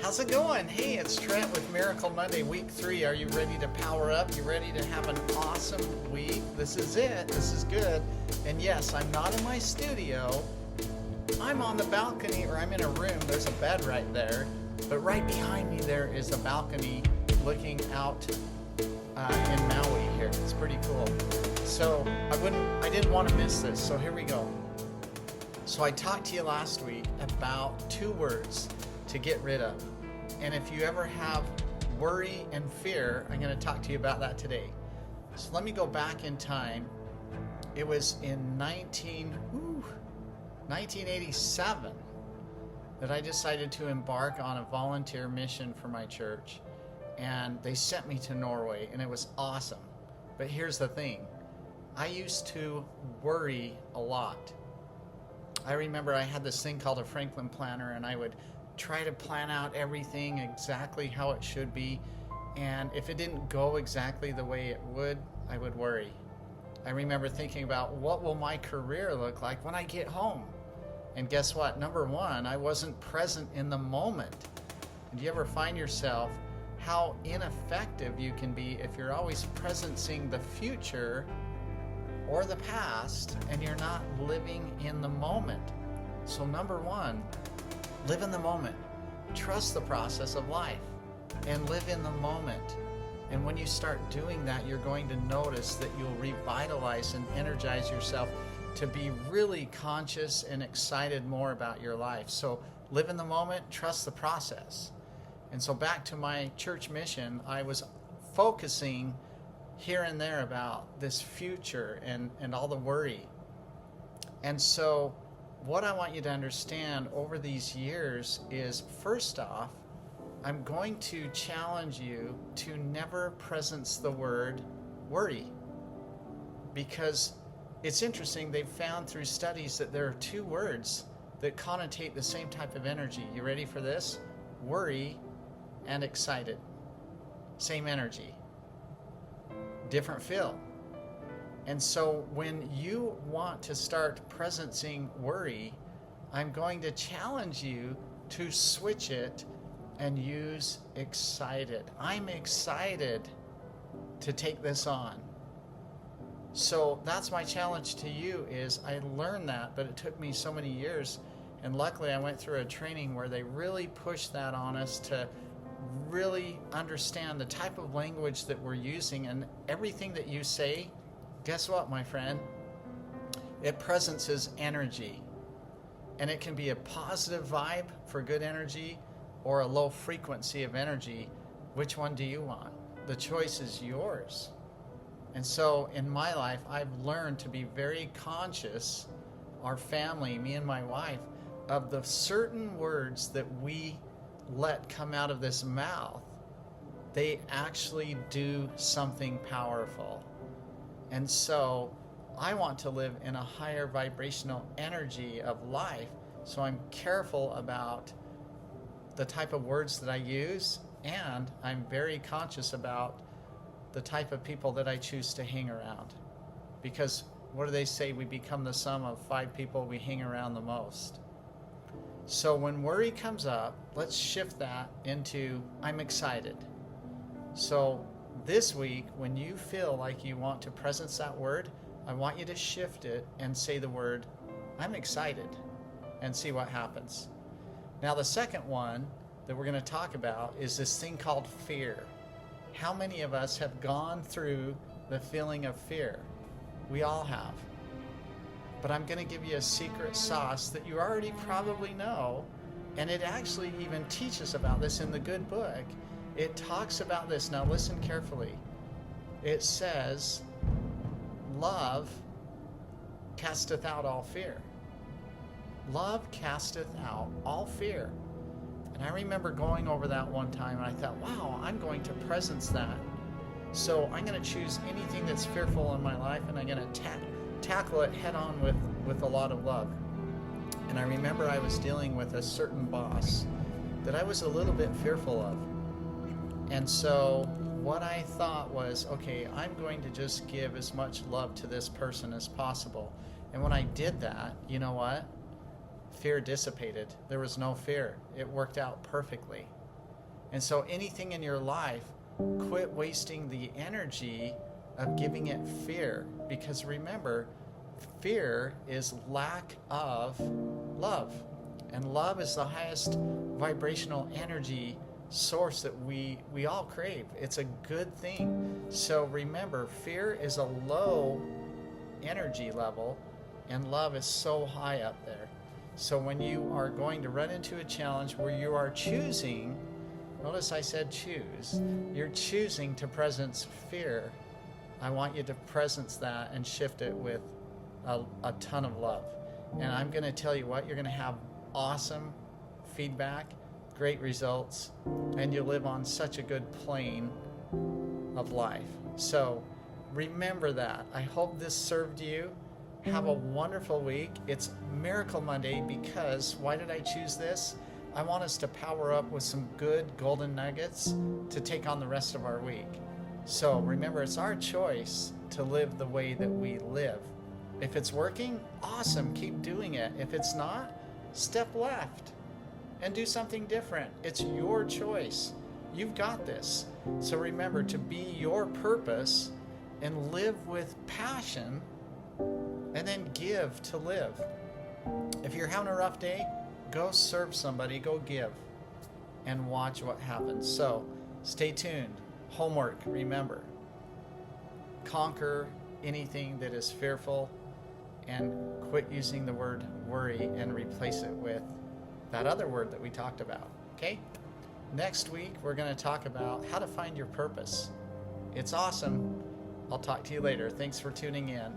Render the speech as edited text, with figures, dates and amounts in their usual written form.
How's it going? Hey, it's Trent with Miracle Monday, week 3. Are you ready to power up? You ready to have an awesome week? This is it. This is good. And yes, I'm not in my studio. I'm on the balcony, or I'm in a room. There's a bed right there. But right behind me there is a balcony looking out in Maui here. It's pretty cool. So I didn't want to miss this. So here we go. So I talked to you last week about 2 words to get rid of. And if you ever have worry and fear, I'm going to talk to you about that today. So let me go back in time. It was in 1987 that I decided to embark on a volunteer mission for my church. And they sent me to Norway, and it was awesome. But here's the thing. I used to worry a lot. I remember I had this thing called a Franklin planner, and I would try to plan out everything exactly how it should be, and if it didn't go exactly the way it would, I would worry. I remember thinking about, what will my career look like when I get home? And guess what? Number 1, I wasn't present in the moment. Do you ever find yourself how ineffective you can be if you're always presencing the future or the past and you're not living in the moment? So number 1, live in the moment. Trust the process of life and live in the moment. And when you start doing that, you're going to notice that you'll revitalize and energize yourself to be really conscious and excited more about your life. So live in the moment, trust the process. And so back to my church mission, I was focusing here and there about this future and all the worry. And so what I want you to understand over these years is, first off, I'm going to challenge you to never presence the word worry. Because it's interesting, they've found through studies that there are 2 words that connotate the same type of energy. You ready for this? Worry and excited. Same energy. Different feel. And so when you want to start presencing worry, I'm going to challenge you to switch it and use excited. I'm excited to take this on. So that's my challenge to you. Is I learned that, but it took me so many years. And luckily I went through a training where they really pushed that on us to really understand the type of language that we're using, and everything that you say, guess what, my friend? It presences energy. And it can be a positive vibe for good energy or a low frequency of energy. Which one do you want? The choice is yours. And so in my life, I've learned to be very conscious, our family, me and my wife, of the certain words that we let come out of this mouth. They actually do something powerful. And so I want to live in a higher vibrational energy of life. So I'm careful about the type of words that I use, and I'm very conscious about the type of people that I choose to hang around. Because what do they say? We become the sum of 5 people we hang around the most. So when worry comes up, let's shift that into I'm excited. So this week, when you feel like you want to presence that word, I want you to shift it and say the word I'm excited, and see what happens. Now the second one that we're going to talk about is this thing called fear. How many of us have gone through the feeling of fear? We all have. But I'm going to give you a secret sauce that you already probably know, and it actually even teaches about this in the good book. It talks about this. Now listen carefully. It says, love casteth out all fear. Love casteth out all fear. And I remember going over that one time, and I thought, wow, I'm going to presence that. So I'm going to choose anything that's fearful in my life, and I'm going to tackle it head on with a lot of love. And I remember I was dealing with a certain boss that I was a little bit fearful of. And so what I thought was, okay, I'm going to just give as much love to this person as possible. And when I did that, you know what? Fear dissipated. There was no fear. It worked out perfectly. And so anything in your life, quit wasting the energy of giving it fear. Because remember, fear is lack of love. And love is the highest vibrational energy source that we all crave. It's a good thing. So remember, fear is a low energy level and love is so high up there. So when you are going to run into a challenge where you are choosing, notice I said choose, you're choosing to presence fear, I want you to presence that and shift it with a ton of love. And I'm going to tell you what, you're going to have awesome feedback, great results, and you'll live on such a good plane of life. So remember that. I hope this served you. Have a wonderful week. It's Miracle Monday because why did I choose this? I want us to power up with some good golden nuggets to take on the rest of our week. So remember, it's our choice to live the way that we live. If it's working, awesome, keep doing it. If it's not, step left and do something different. It's your choice. You've got this. So remember to be your purpose and live with passion and then give to live. If you're having a rough day, go serve somebody, go give, and watch what happens. So stay tuned. Homework, remember, conquer anything that is fearful and quit using the word worry and replace it with that other word that we talked about. Okay? Next week, we're going to talk about how to find your purpose. It's awesome. I'll talk to you later. Thanks for tuning in.